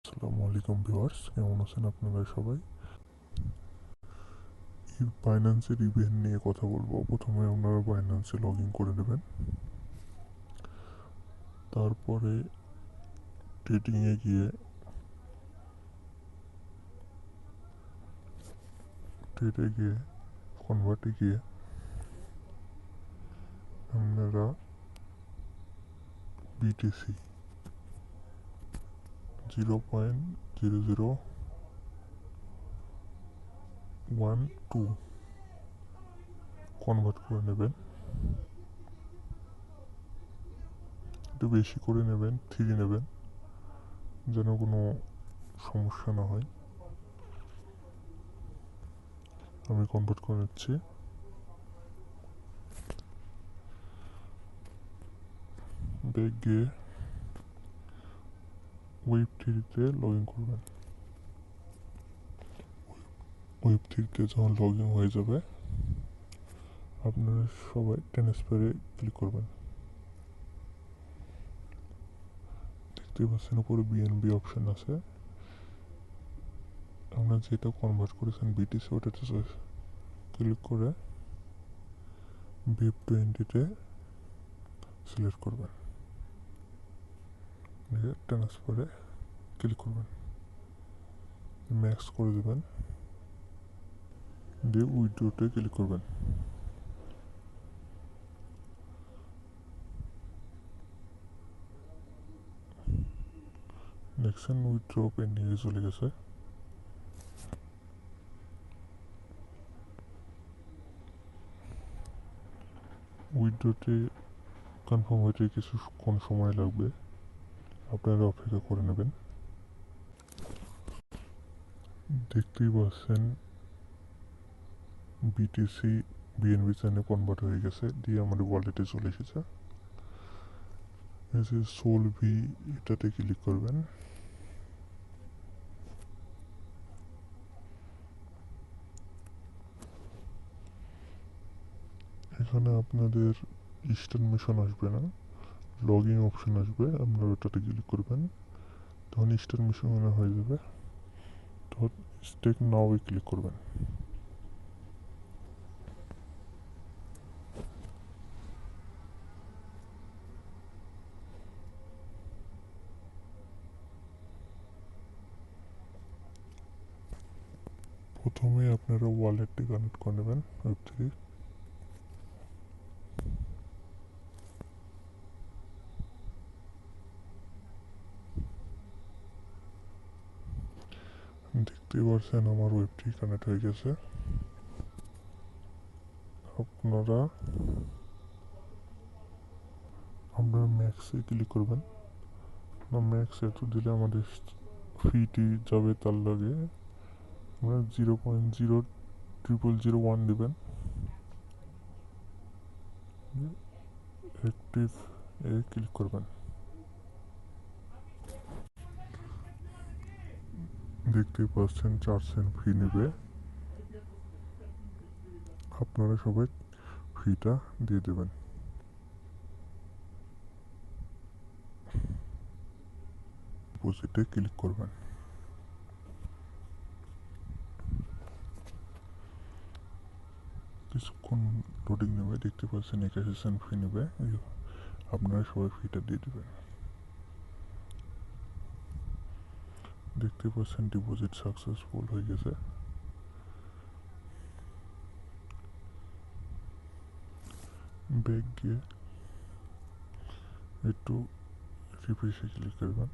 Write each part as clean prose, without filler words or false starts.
আসসালামু আলাইকুম ভিউয়ার্স, কেমন আছেন আপনারা সবাই? বাইন্যান্সের ইভেন্ট নিয়ে কথা বলবো। প্রথমে আপনারা বাইন্যান্সে লগ ইন করে নেবেন। তারপরে ট্রেডিংয়ে গিয়ে ট্রেডে গিয়ে কনভার্টে গিয়ে আপনারা বিটিসি 0.0012 কনভার্ট করে নেবেন। একটু বেশি করে নেবেন, 3 নেবেন, যেন কোনো সমস্যা না হয়। আমি কনভার্ট করে নিচ্ছি। ব্যাক গিয়ে ওয়েব 3-তে লগ ইন করবেন। ওয়েব 3-তে যখন লগ ইন হয়ে যাবে, আপনারা সবাই ট্রান্সফারে ক্লিক করবেন। দেখতে পাচ্ছেন উপরে বিএনবি অপশন আছে। আপনারা যেটা কনভার্ট করেছেন বিটিসি, ওটাতে ক্লিক করে BEP20-তে সিলেক্ট করবেন, ট্রান্সফারে ক্লিক করবেন, ম্যাক্স করে দেবেন, দিয়ে উইথড্রোতে ক্লিক করবেন। দেখছেন উইথড্রো পেন্ডিংয়ে চলে গেছে। উইথড্রোতে কনফার্ম হইতে কিছুক্ষণ সময় লাগবে, আপনারা অপেক্ষা করে নেবেন। দেখতেই পাচ্ছেন বিটিসি বিএনবি চ্যানেল কনভার্ট হয়ে গেছে, দিয়ে আমাদের ওয়ালেটে চলে এসেছে। এই যে সোল ভি, এটাতে ক্লিক করবেন। এখানে আপনাদের ইস্টার্ন মিশন আসবে না, লগ ইন অপশন আসবে, আপনারা ওটাতে ক্লিক করবেন। তখন ইস্টার্ন মিশন হয়ে যাবে, তখন স্টেক নাও ক্লিক করবেন। প্রথমে আপনারা ওয়ালেটটি কানেক্ট করে নেবেন ওয়েব 3। দেখতেই পাচ্ছেন আমার ওয়েব 3 কানেক্ট হয়ে গেছে। আপনারা ম্যাক্সে ক্লিক করবেন। ম্যাক্স এত দিলে আমাদের ফিটি যাবে, তার লাগে আমরা 0.00001 দেবেন। অ্যাক্টিভ ক্লিক করবেন। দেখতেই পাচ্ছেন 4 সেন্ট ফি নেবে, আপনারা সবাই ফিটা দিয়ে দেবেন। ডিপোজিটে ক্লিক করবেন। কিছুক্ষণ লোডিং নেবে, দেখতে পাচ্ছেন 81 সেন্ট ফি নেবে, আপনারা সবাই ফিটা দিয়ে দেবেন। দেখতে পাচ্ছেন ডিপোজিট সাকসেসফুল হয়ে গেছে। ব্যাক গিয়ে একটু রিফ্রেশে ক্লিক করবেন।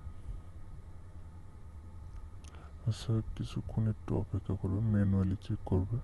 আচ্ছা, কিছুক্ষণ একটু অপেক্ষা করবেন, ম্যানুয়ালি চেক করবে।